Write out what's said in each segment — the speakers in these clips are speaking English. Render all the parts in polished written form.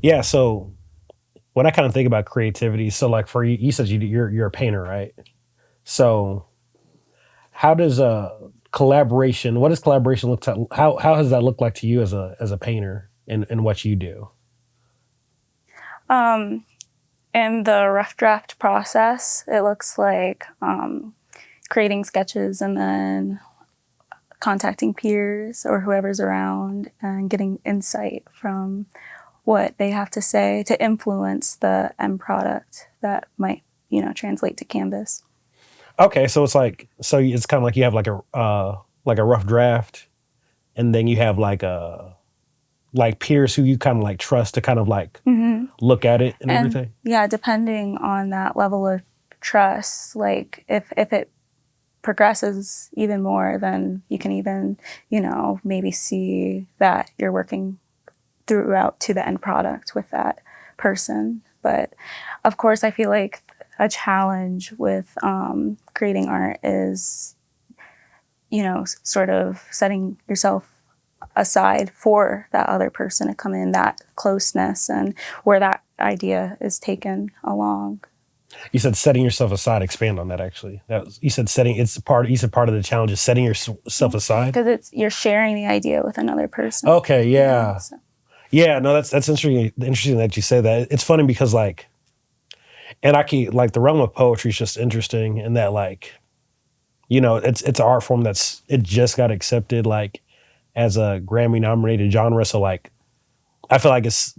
Yeah. So when I kind of think about creativity, so like for you, you said you're a painter, right? So how does collaboration? What does collaboration look to? How does that look like to you as a painter in what you do? Um, in the rough draft process, it looks like creating sketches and then contacting peers or whoever's around and getting insight from what they have to say to influence the end product that might, translate to canvas. Okay, so it's kind of like you have like a rough draft, and then you have like peers who you kind of like trust to kind of like Mm-hmm. look at it and And everything. yeah, depending on that level of trust, like if it progresses even more, then you can even, maybe see that you're working throughout to the end product with that person. But of course, I feel like a challenge with creating art is, sort of setting yourself aside for that other person to come in, that closeness and where that idea is taken along. You said setting yourself aside. Expand on that. Actually, you said setting. It's part. You said part of the challenge is setting yourself aside. Because you're sharing the idea with another person. Okay, yeah, So. yeah. No, that's interesting. Interesting that you say that. It's funny because like, and I can like the realm of poetry is just interesting in that like, it's an art form it just got accepted like as a Grammy nominated genre. So like, I feel like it's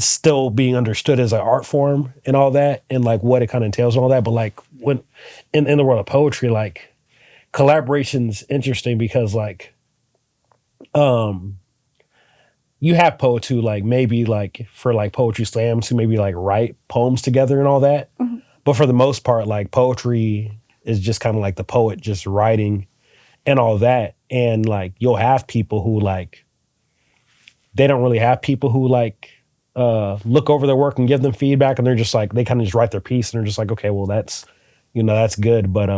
still being understood as an art form and all that, and like what it kind of entails and all that. But like when in the world of poetry, like collaboration's interesting because like um you have poets who like maybe like for like poetry slams who maybe like write poems together and all that. Mhm. But for the most part, like poetry is just kind of like the poet just writing and all that. And like you'll have people who like they don't really have people who like look over their work and give them feedback, and they're just like they kind of just write their piece and they're just like, okay, well that's good. But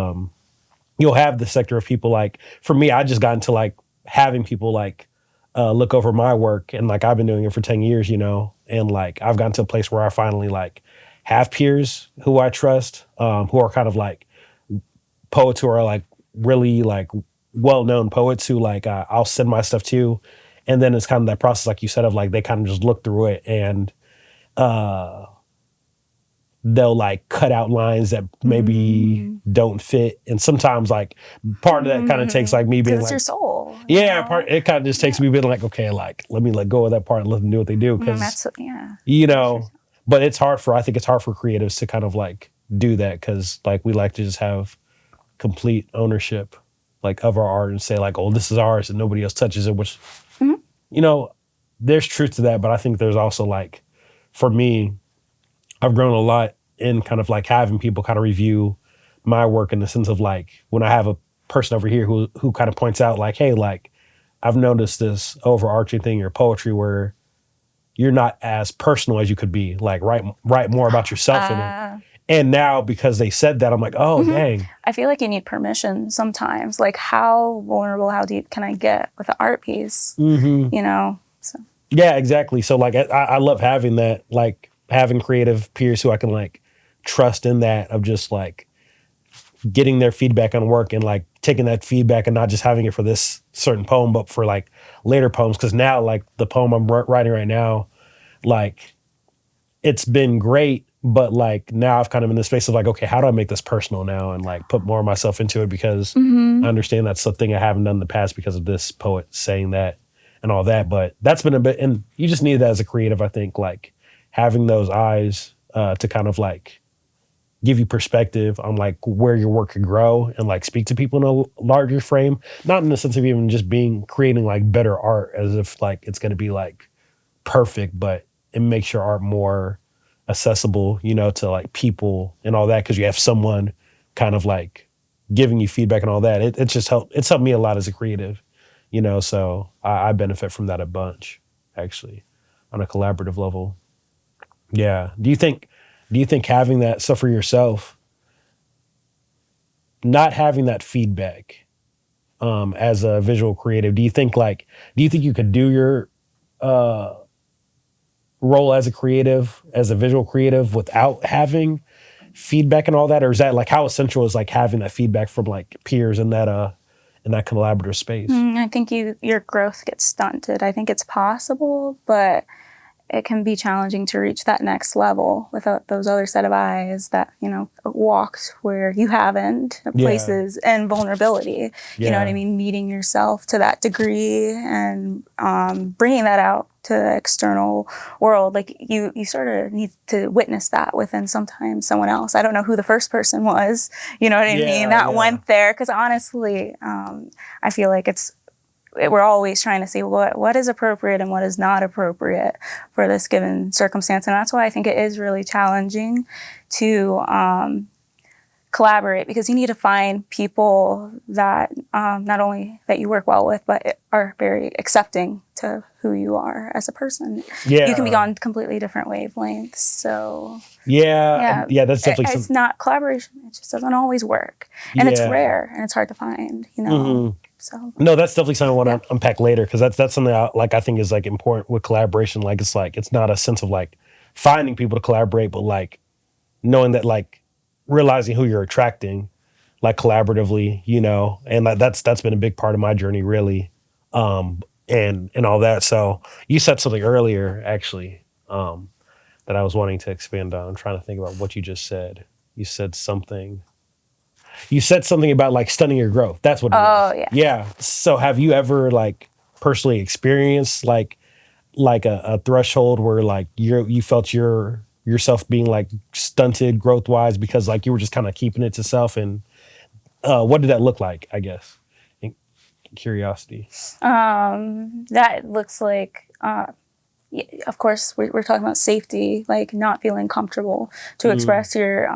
you'll have the sector of people like for me, I just got into like having people like look over my work, and like I've been doing it for 10 years, and like I've gotten to a place where I finally like have peers who I trust, who are kind of like poets who are like really like well-known poets who like I'll send my stuff to, and then it's kind of that process like you said of like they kind of just look through it and uh they'll like cut out lines that maybe don't fit, and sometimes like part of that kind of takes like me being Because it's like your soul. yeah, part it kind of just takes me being like okay, like let me let go of that part and let them do what they do because That's yeah. you know but I think it's hard for creatives to kind of like do that because like we like to just have complete ownership like of our art and say like, oh, this is ours and nobody else touches it, which Mhm. you know, there's truth to that, but I think there's also like for me, I've grown a lot in kind of like having people kind of review my work in the sense of like when I have a person over here who kind of points out like, hey, like I've noticed this overarching thing in your poetry where you're not as personal as you could be. Like write more about yourself in it. And now because they said that, I'm like, oh dang. I feel like you need permission sometimes. Like how vulnerable, how deep can I get with an art piece? So. Yeah, exactly. So like I love having that, like having creative peers who I can like trust in that of just like getting their feedback on work and like taking that feedback and not just having it for this certain poem, but for like later poems. Cause now like the poem I'm writing right now, like it's been great, but like now I've kind of in the space of like, okay, how do I make this personal now and like put more of myself into it because I understand that's something I haven't done in the past because of this poet saying that and all that. But that's been a bit, and you just need that as a creative, I think, like having those eyes to kind of like give you perspective on like where your work could grow and like speak to people in a larger frame, not in the sense of even just creating like better art as if like it's going to be like perfect, but it makes your art more accessible, to like people and all that because you have someone kind of like giving you feedback and all that. It's helped me a lot as a creative, so I benefit from that a bunch actually on a collaborative level. Yeah. Do you think having that stuff for yourself, not having that feedback as a visual creative, do you think you could do your uh role as a creative, as a visual creative, without having feedback and all that, or is that like how essential is like having that feedback from like peers in that collaborative space? I think your growth gets stunted. I think it's possible, but it can be challenging to reach that next level without those other set of eyes that, walked where you haven't, Yeah. places and vulnerability. You know what I Yeah. mean? Meeting yourself to that degree and bringing that out to the external world. Like you sort of need to witness that within sometimes someone else. I don't know who the first person was, you know what I mean, that went there. Because honestly, I feel like we're always trying to see what is appropriate and what is not appropriate for this given circumstance. And that's why I think it is really challenging to collaborate, because you need to find people that not only that you work well with, but are very accepting to who you are as a person. Yeah. You can be on completely different wavelengths. So Yeah. That's definitely it's not collaboration. It just doesn't always work. And it's Yeah. rare and it's hard to find, So No, that's definitely something I want to unpack later, because that's something I think is like important with collaboration. Like it's not a sense of like finding people to collaborate, but like knowing that, like realizing who you're attracting, like collaboratively, and that's been a big part of my journey, really, and all that. So you said something earlier, actually, that I was wanting to expand on. I'm trying to think about what you just said. You said something. You said something about like stunning your growth. That's what it was. yeah. Yeah. So have you ever like personally experienced like a threshold where like you felt yourself being like stunted growth wise because like you were just kind of keeping it to self, and what did that look like, I guess? In curiosity. That looks like, of course, we're talking about safety, like not feeling comfortable to express your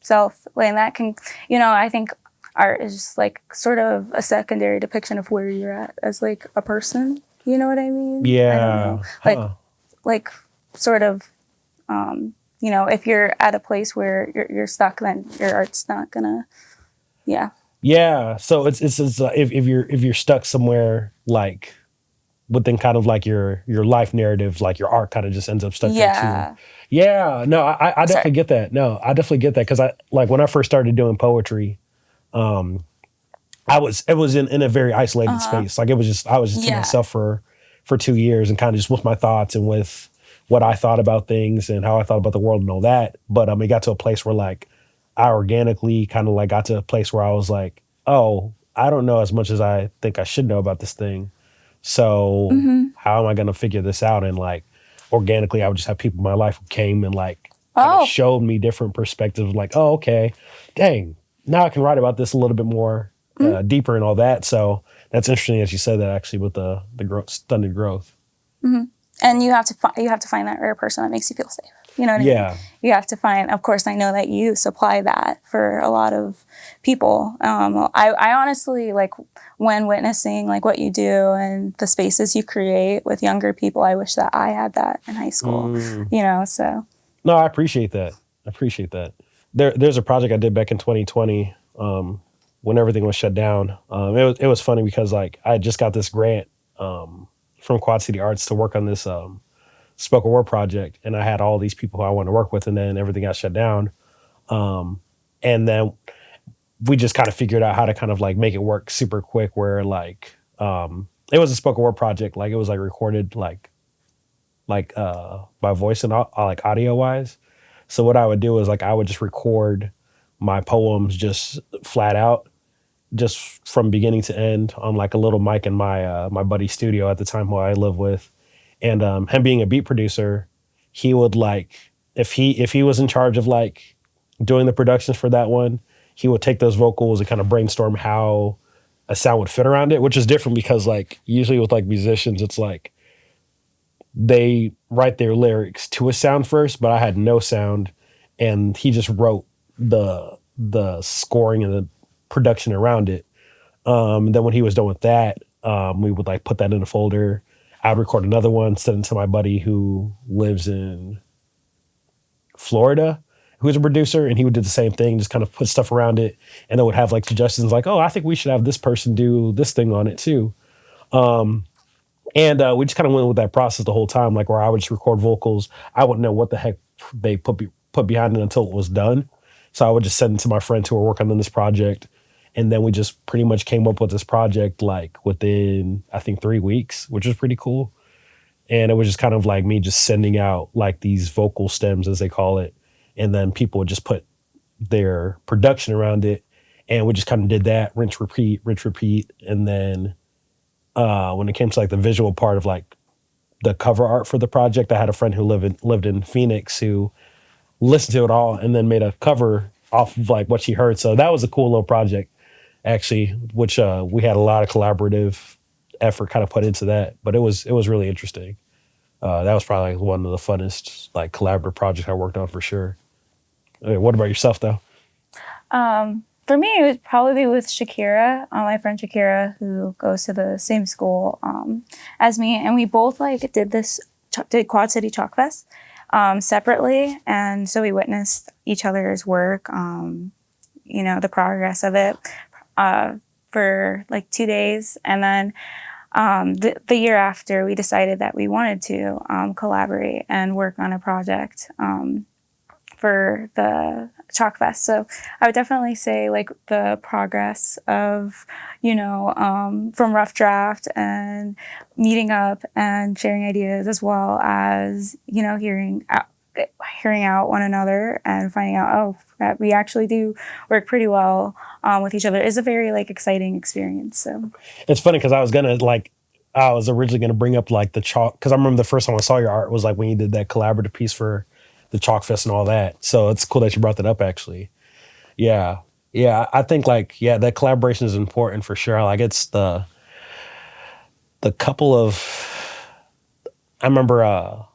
self. And that can, I think art is just like sort of a secondary depiction of where you're at as like a person. You know what I mean? Yeah. I don't know. Like sort of, if you're at a place where you're stuck, then your art's not gonna, yeah. Yeah. So it's if you're stuck somewhere like within kind of like your life narrative, like your art kind of just ends up stuck there too. Yeah. No, I definitely get that. No, I definitely get that, because I like when I first started doing poetry, it was in a very isolated space. Like I was just to myself for 2 years, and kind of just with my thoughts and with what I thought about things and how I thought about the world and all that. But it got to a place where like I organically kind of like got to a place where I was like, oh, I don't know as much as I think I should know about this thing. So how am I going to figure this out? And like organically, I would just have people in my life who came and like kind of showed me different perspectives. Like, oh, okay, dang, now I can write about this a little bit more deeper and all that. So that's interesting that you said that, actually, with the stunted growth. And you have to find that rare person that makes you feel safe. You know what I mean? You have to find. Of course, I know that you supply that for a lot of people. I honestly, like, when witnessing like what you do and the spaces you create with younger people, I wish that I had that in high school. So. No, I appreciate that. There's a project I did back in 2020 when everything was shut down. It was funny because like I just got this grant from Quad City Arts to work on this spoken word project, and I had all these people who I wanted to work with, and then everything got shut down. And then we just kind of figured out how to kind of like make it work super quick, where like it was a spoken word project, like it was like recorded like by voice and like audio wise. So what I would do is like I would just record my poems just flat out, just from beginning to end, on like a little mic in my my buddy's studio at the time, who I live with. And him being a beat producer, he would like, if he was in charge of like doing the productions for that one, he would take those vocals and kind of brainstorm how a sound would fit around it, which is different because like usually with like musicians, it's like they write their lyrics to a sound first, but I had no sound, and he just wrote the scoring and the production around it. Then when he was done with that, we would like put that in a folder. I'd record another one, send it to my buddy who lives in Florida, who's a producer, and he would do the same thing, just kind of put stuff around it, and then would have like suggestions like, oh, I think we should have this person do this thing on it too. And we just kind of went with that process the whole time, like where I would just record vocals. I wouldn't know what the heck they put behind it until it was done. So I would just send it to my friends who were working on this project. And then we just pretty much came up with this project like within, I think, 3 weeks, which was pretty cool. And it was just kind of like me just sending out like these vocal stems, as they call it. And then people would just put their production around it. And we just kind of did that, rinse, repeat, rinse, repeat. And then when it came to like the visual part of like the cover art for the project, I had a friend who lived in Phoenix who listened to it all and then made a cover off of like what she heard. So that was a cool little project actually, which we had a lot of collaborative effort kind of put into that. But it was really interesting. That was probably one of the funnest like collaborative projects I worked on for sure. What about yourself though? For me, it would probably be with Shakira, my friend Shakira, who goes to the same school as me, and we both like did Quad City Chalk Fest separately, and so we witnessed each other's work, the progress of it for like 2 days, and then the year after, we decided that we wanted to collaborate and work on a project for the Chalk Fest. So I would definitely say like the progress of, from rough draft and meeting up and sharing ideas, as well as, hearing out one another and finding out, that we actually do work pretty well with each other is a very like exciting experience. So It's funny because I was originally gonna bring up like the chalk, because I remember the first time I saw your art was like when you did that collaborative piece for the Chalk Fest and all that. So it's cool that you brought that up actually. Yeah. Yeah. I think like, yeah, that collaboration is important for sure. Like it's the couple of, I remember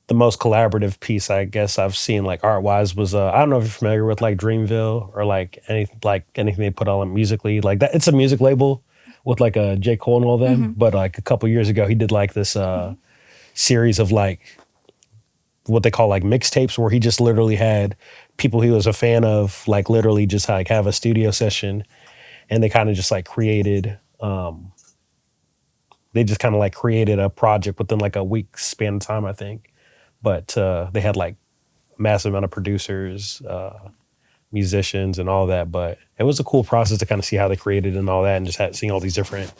the most collaborative piece I guess I've seen like art wise was I don't know if you're familiar with like Dreamville or like anything they put on musically like that. It's a music label with like a J. Cole and all them. mm-hmm. But like a couple years ago he did like this series of like what they call like mixtapes, where he just literally had people he was a fan of like literally just like have a studio session, and they kind of just like created they just kind of like created a project within like a week span of time, I think. But they had like massive amount of producers, musicians and all that. But it was a cool process to kind of see how they created and all that, and just seeing all these different,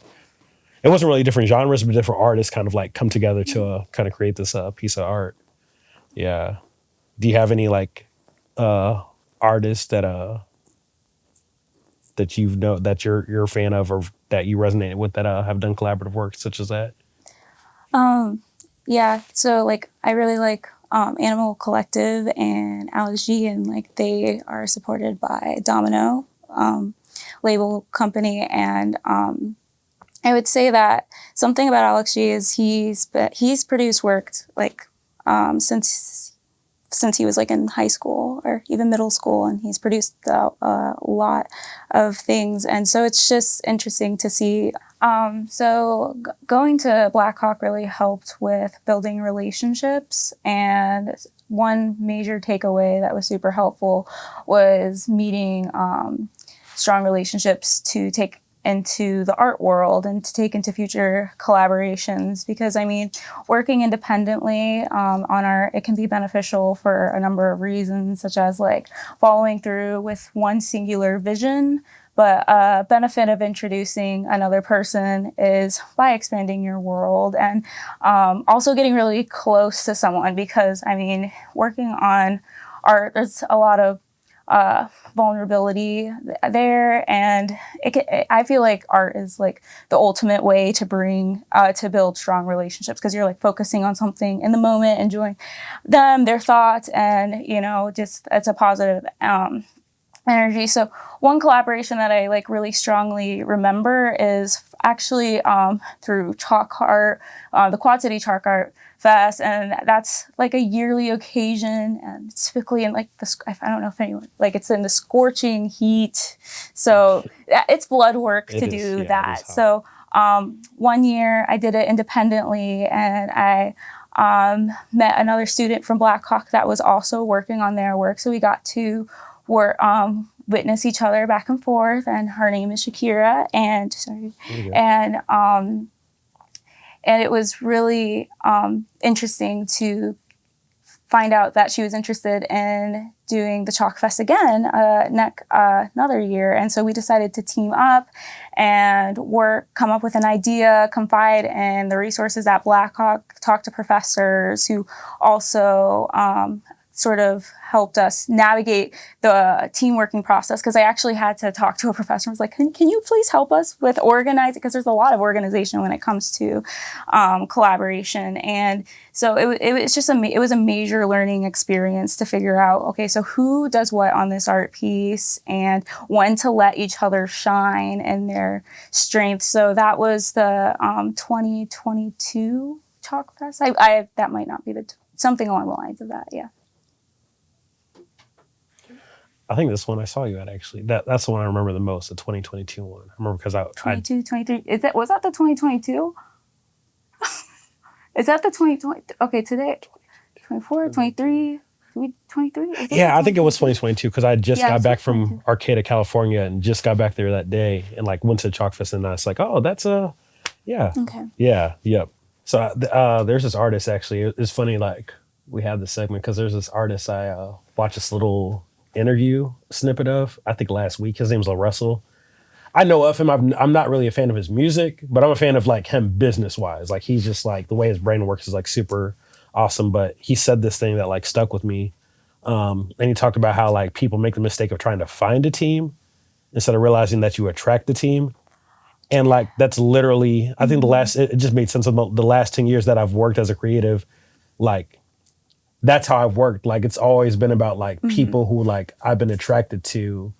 it wasn't really different genres, but different artists kind of like come together to kind of create this piece of art. Yeah. Do you have any like artists that that you're a fan of, or that you resonate with, that have done collaborative work such as that? Yeah, so like I really like Animal Collective and Alex G, and like they are supported by Domino label company, and I would say that something about Alex G is he's produced work like since he was like in high school or even middle school, and he's produced a lot of things, and so it's just interesting to see. Going to Black Hawk really helped with building relationships, and one major takeaway that was super helpful was meeting strong relationships to take into the art world and to take into future collaborations, because I mean, working independently on art, it can be beneficial for a number of reasons, such as like following through with one singular vision. But a benefit of introducing another person is by expanding your world, and also getting really close to someone, because I mean, working on art, there's a lot of vulnerability there, and I feel like art is like the ultimate way to build strong relationships, because you're like focusing on something in the moment, enjoying their thoughts, and just it's a positive energy. So one collaboration that I like really strongly remember is actually through Chalk Art, the Quad City Chalk Art Fest, and that's like a yearly occasion, and it's typically in like I don't know if anyone, like it's in the scorching heat, so it's blood work to do that. So one year I did it independently, and I met another student from Black Hawk that was also working on their work, so we got to witness each other back and forth, and her name is Shakira, and And it was really interesting to find out that she was interested in doing the Chalk Fest again another year. And so we decided to team up and come up with an idea, confide in the resources at Blackhawk, talk to professors who also sort of helped us navigate the team working process, because I actually had to talk to a professor. I was like, can you please help us with organizing? Because there's a lot of organization when it comes to collaboration. And so it was just it was a major learning experience to figure out, okay, so who does what on this art piece and when to let each other shine in their strengths. So that was the 2022 Chalk Fest. That might not be something along the lines of that, yeah. I think this one I saw you at, actually. That's the one I remember the most, the 2022 one. I remember because 23. Was that the 2022? Is that the 2020? Okay, today, 24, 23, 23? Yeah, I think it was 2022 because I just got back from Arcata, California, and just got back there that day and like went to the Chalk Fest, and I was like, oh, that's yeah. Okay. Yeah, yep. So there's this artist, actually. It's funny, like, we have this segment because there's this artist I watched this little interview snippet of, I think last week. His name's Russell. I know of him. I'm not really a fan of his music, but I'm a fan of like him business wise. Like, he's just like, the way his brain works is like super awesome. But he said this thing that like stuck with me. And he talked about how like people make the mistake of trying to find a team instead of realizing that you attract the team. And like, that's literally, I think it just made sense of the last 10 years that I've worked as a creative. Like, that's how I've worked. Like, it's always been about like people who like I've been attracted to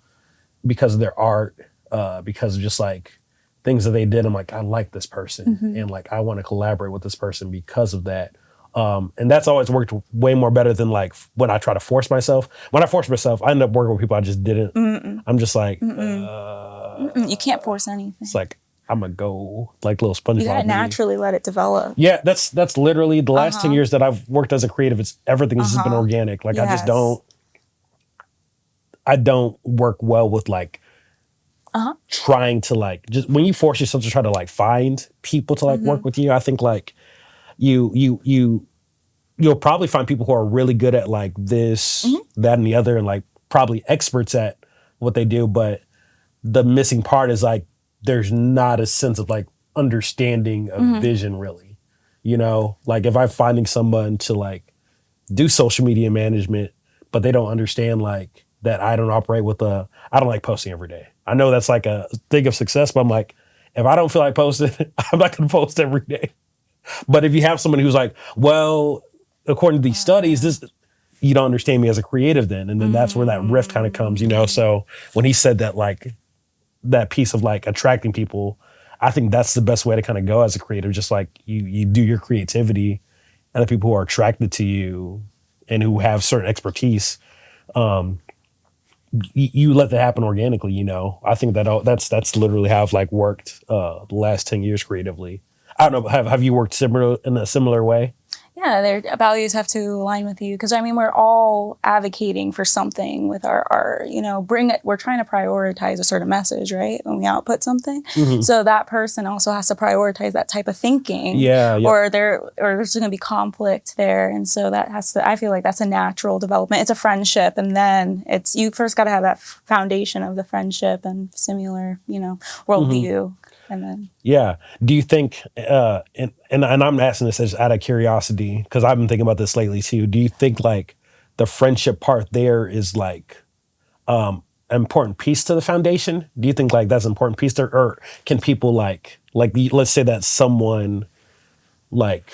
because of their art, because of just like things that they did. I'm like, I like this person and like I want to collaborate with this person because of that. And that's always worked way more better than like when I try to force myself. When I force myself, I end up working with people I just didn't. I'm just like, you can't force anything. It's like, I'm gonna go like little SpongeBob. You gotta naturally let it develop. Yeah, that's literally the last 10 years that I've worked as a creative. Everything's just been organic. Like, I don't work well with like trying to like, just when you force yourself to try to like find people to like work with you. I think like you'll probably find people who are really good at like this, that, and the other, and like probably experts at what they do. But the missing part is like, there's not a sense of like understanding of vision, really. You know, like if I'm finding someone to like do social media management, but they don't understand like that I don't operate with I don't like posting every day. I know that's like a thing of success, but I'm like, if I don't feel like posting, I'm not going to post every day. But if you have someone who's like, well, according to these studies, you don't understand me as a creative then. And then that's where that rift kind of comes, you know? So when he said that, like, that piece of like attracting people, I think that's the best way to kind of go as a creative. Just like you do your creativity, and the people who are attracted to you and who have certain expertise, you let that happen organically. You know, I think that's literally how I've like worked the last 10 years creatively. I don't know. Have you worked in a similar way? Yeah, their values have to align with you, because I mean, we're all advocating for something with our art. You know, we're trying to prioritize a certain message, right? When we output something, so that person also has to prioritize that type of thinking. Yeah. Or there's going to be conflict there, and so I feel like that's a natural development. It's a friendship, and then you first got to have that foundation of the friendship and similar, you know, worldview. And then, yeah. Do you think, and I'm asking this just out of curiosity, because I've been thinking about this lately too. Do you think like the friendship part there is like an important piece to the foundation? Do you think like that's an important piece there, or can people like let's say that someone like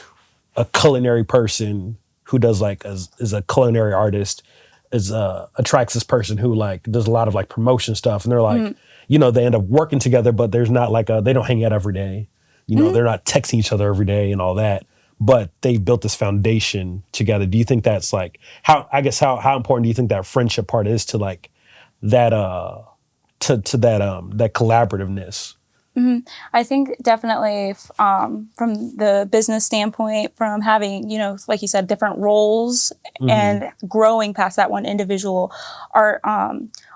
a culinary person who does like is a culinary artist attracts this person who like does a lot of like promotion stuff, and they're like, you know, they end up working together, but there's not like they don't hang out every day. You know, they're not texting each other every day and all that, but they've built this foundation together. Do you think that's like how important do you think that friendship part is to like that that collaborativeness? I think definitely from the business standpoint, from having, you know, like you said, different roles and growing past that one individual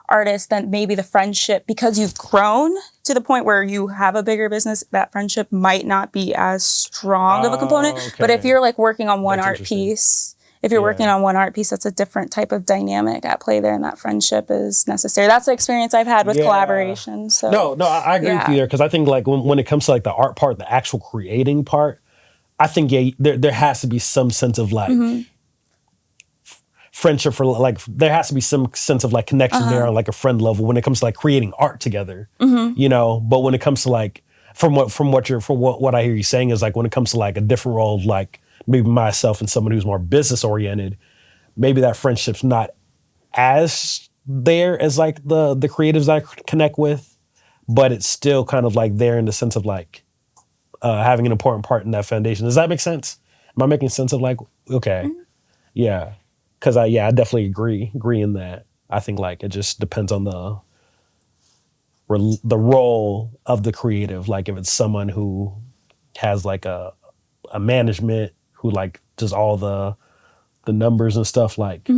artist, then maybe the friendship, because you've grown to the point where you have a bigger business, that friendship might not be as strong of a component. Okay. But if you're like working on one That's art interesting. piece, if you're working on one art piece, that's a different type of dynamic at play there, and that friendship is necessary. That's the experience I've had with collaboration. So No, I agree with you there, because I think like when it comes to like the art part, the actual creating part, I think there has to be some sense of like friendship, for like there has to be some sense of like connection there on like a friend level when it comes to like creating art together, you know. But when it comes to like from what I hear you saying is like when it comes to like a different role, like maybe myself and someone who's more business oriented, maybe that friendship's not as there as like the creatives I connect with, but it's still kind of like there in the sense of like having an important part in that foundation. Does that make sense? Am I making sense of like, okay, yeah, because I definitely agree in that. I think like it just depends on the role of the creative. Like if it's someone who has like a management who like does all the numbers and stuff, like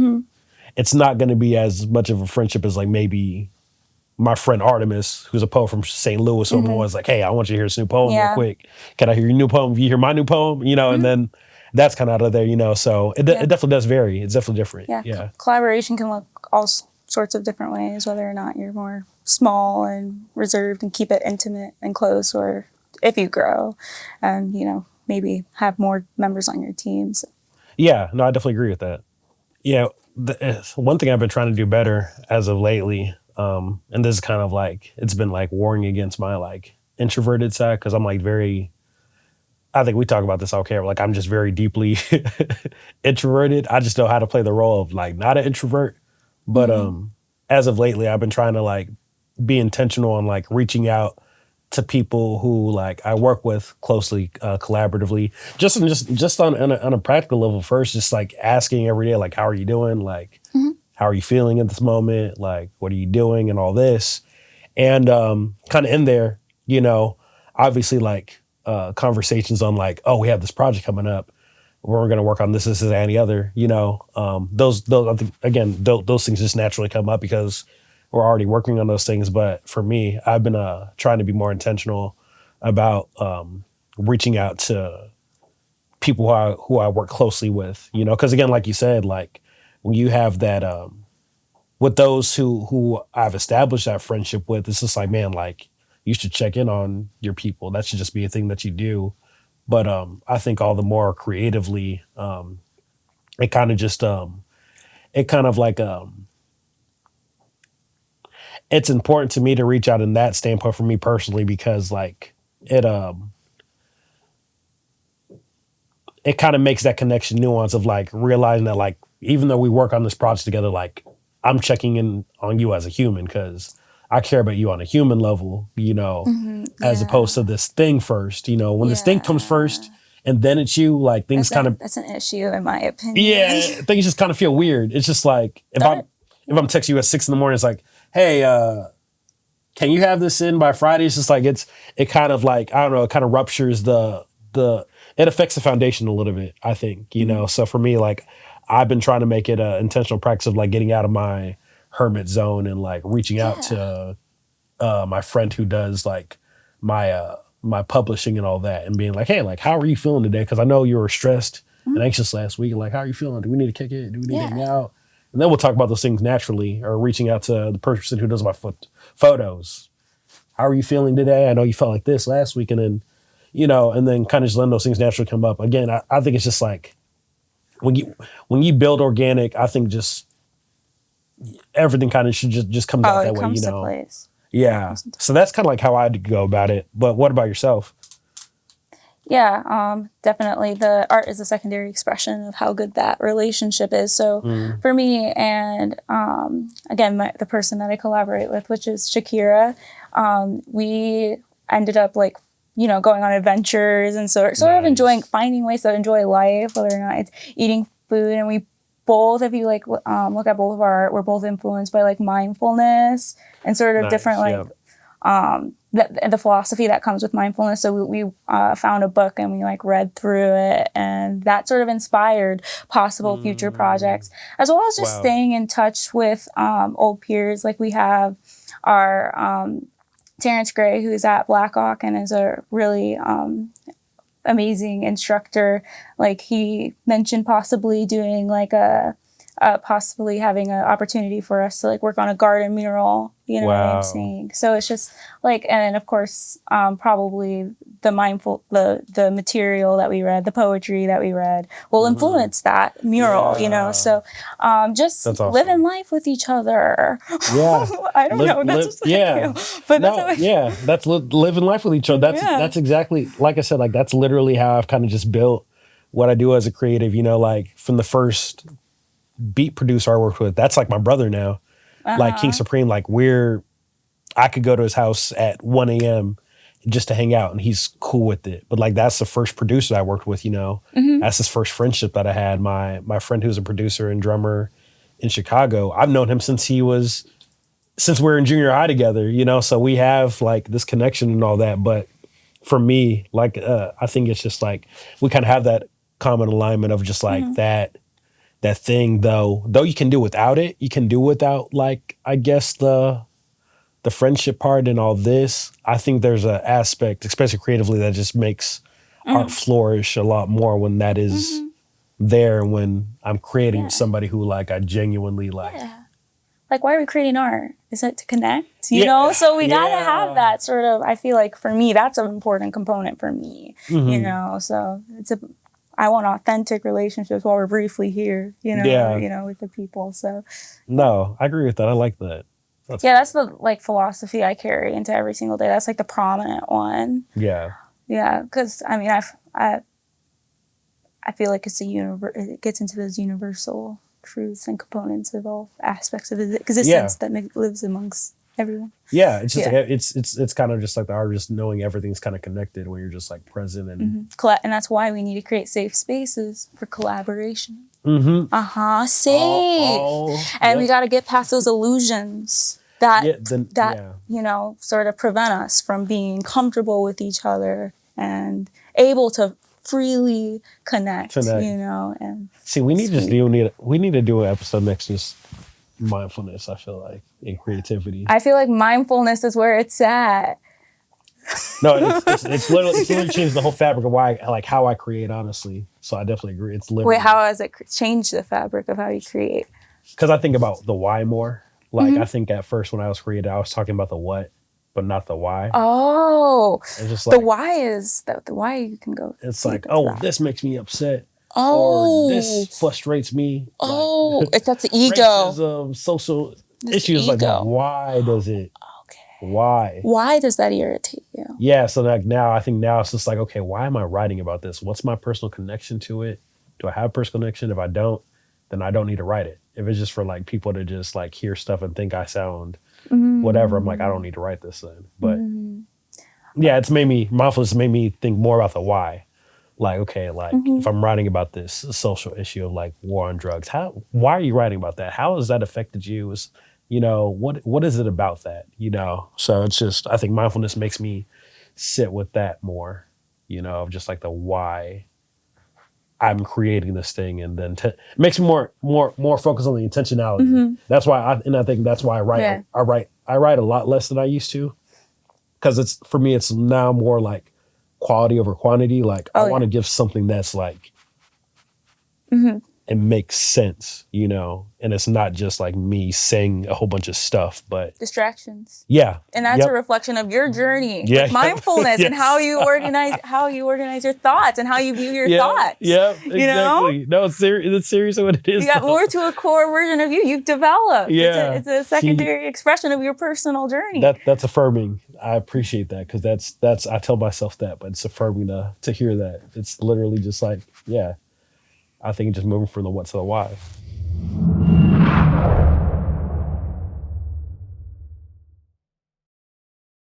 it's not going to be as much of a friendship as like maybe my friend Artemis, who's a poet from St. Louis. So I'm always like, hey, I want you to hear this new poem real quick. Can I hear your new poem? If you hear my new poem, you know, and then that's kind of out of there, you know. So it definitely does vary. It's definitely different. Yeah. Collaboration can look all sorts of different ways, whether or not you're more small and reserved and keep it intimate and close, or if you grow and, you know, maybe have more members on your teams. Yeah, no, I definitely agree with that. Yeah, one thing I've been trying to do better as of lately, and this is kind of like, it's been like warring against my like introverted side, because I'm like very, I think we talk about this all care, like I'm just very deeply introverted. I just know how to play the role of like not an introvert. But as of lately, I've been trying to like be intentional on like reaching out to people who like I work with closely, collaboratively, just on a practical level first, just like asking every day, like, how are you doing? Like, how are you feeling at this moment? Like, what are you doing and all this? And kind of in there, you know, obviously like conversations on like, oh, we have this project coming up. We're going to work on this, and any other, you know, those, I think, again, those things just naturally come up because we're already working on those things. But for me, I've been trying to be more intentional about reaching out to people who I work closely with, you know, because again, like you said, like when you have that with those who I've established that friendship with, it's just like, man, like you should check in on your people. That should just be a thing that you do. But I think all the more creatively, it kind of just it kind of like it's important to me to reach out in that standpoint for me personally, because like it kind of makes that connection nuance of like realizing that like even though we work on this project together, like I'm checking in on you as a human because I care about you on a human level, you know, as opposed to this thing first, you know, when this thing comes first and then it's you, like things kind of, that's an issue in my opinion. yeah, things just kind of feel weird. It's just like if I'm texting you at 6 a.m, it's like, hey, can you have this in by Friday? It's just like it kind of like, I don't know, it kind of ruptures it affects the foundation a little bit, I think, you know. So for me, like I've been trying to make it an intentional practice of like getting out of my hermit zone and like reaching out to my friend who does like my publishing and all that, and being like, hey, like how are you feeling today? Because I know you were stressed and anxious last week. Like, how are you feeling? Do we need to kick it? Do we need to hang out? And then we'll talk about those things naturally, or reaching out to the person who does my photos. How are you feeling today? I know you felt like this last week, and then, you know, and then kind of just letting those things naturally come up. Again, I think it's just like when you build organic, I think just everything kind of should just comes out that way, you know. To place. Yeah. So that's kind of like how I'd go about it. But what about yourself? Yeah, definitely. The art is a secondary expression of how good that relationship is. So for me, and again, the person that I collaborate with, which is Shakira, we ended up like, you know, going on adventures and sort of enjoying, finding ways to enjoy life, whether or not it's eating food. And we both, if you like look at both of our art, we're both influenced by like mindfulness and sort of different like the philosophy that comes with mindfulness. So we found a book and we like read through it, and that sort of inspired possible future projects, as well as just staying in touch with old peers. Like we have our Terrence Gray, who's at Blackhawk and is a really amazing instructor. Like, he mentioned possibly doing like possibly having an opportunity for us to like work on a garden mural, you know what I'm saying? So it's just like, and of course, probably the material that we read, the poetry that we read will influence that mural, you know? So just living life with each other. Yeah. I don't know. That's just but that's living life with each other. That's exactly, like I said, like that's literally how I've kind of just built what I do as a creative, you know, like from the first beat producer I worked with, that's like my brother now. Like King Supreme, like I could go to his house at 1 a.m. just to hang out and he's cool with it. But like that's the first producer I worked with, you know. That's his first friendship that I had. My friend who's a producer and drummer in Chicago, I've known him since we were in junior high together, you know, so we have like this connection and all that. But for me, like I think it's just like we kind of have that common alignment of just like that thing, though you can do without it. You can do without, like, I guess the friendship part and all this. I think there's an aspect, especially creatively, that just makes art flourish a lot more when that is there, and when I'm creating with somebody who like I genuinely like. Like, why are we creating art? Is it to connect? You know? So we gotta have that sort of, I feel like for me, that's an important component for me. You know, so I want authentic relationships while we're briefly here, you know, you know, with the people. So no, I agree with that. I like that. That's the like philosophy I carry into every single day. That's like the prominent one. Yeah. Yeah, because I mean, I feel like it gets into those universal truths and components of all aspects of existence that lives amongst everyone. Yeah, it's just like, it's kind of just like the art, just knowing everything's kind of connected when you're just like present and and that's why we need to create safe spaces for collaboration. Safe. And we got to get past those illusions that you know, sort of prevent us from being comfortable with each other and able to freely connect. You know. And see, we need to do an episode next, just mindfulness. I feel like, in creativity. I feel like mindfulness is where it's at. No, it's literally changed the whole fabric of how I create, honestly. So I definitely agree. It's literally. Wait, how has it changed the fabric of how you create? Because I think about the why more. Like I think at first when I was creating, I was talking about the what, but not the why. Oh, it's just like, the why is the why you can go. It's like, this makes me upset. Oh, or this frustrates me. Oh, like, that's the ego. Racism, social issues. Like, why does it? Okay. Why does that irritate you? Yeah. So like I think now it's just like, okay, why am I writing about this? What's my personal connection to it? Do I have a personal connection? If I don't, then I don't need to write it. If it's just for like people to just like hear stuff and think I sound whatever, I'm like, I don't need to write this then. But yeah, mindfulness made me think more about the why. Like, okay, like if I'm writing about this social issue of like war on drugs, why are you writing about that? How has that affected you? What is it about that? So it's just, I think mindfulness makes me sit with that more, of just like the why I'm creating this thing, and then makes me more focused on the intentionality. That's why I think that's why I write. Yeah. I write a lot less than I used to, because for me it's now more like quality over quantity. Like I want to give something that's like it makes sense, and it's not just like me saying a whole bunch of stuff, but distractions. Yeah. And that's a reflection of your journey. Yeah. With mindfulness and how you organize your thoughts and how you view your thoughts. Yeah, exactly. No, it's seriously what it is. You got more to a core version of you've developed. Yeah. It's a secondary expression of your personal journey. That's affirming. I appreciate that, because that's I tell myself that, but it's affirming to hear that. It's literally just like, I think just moving from the what to the why.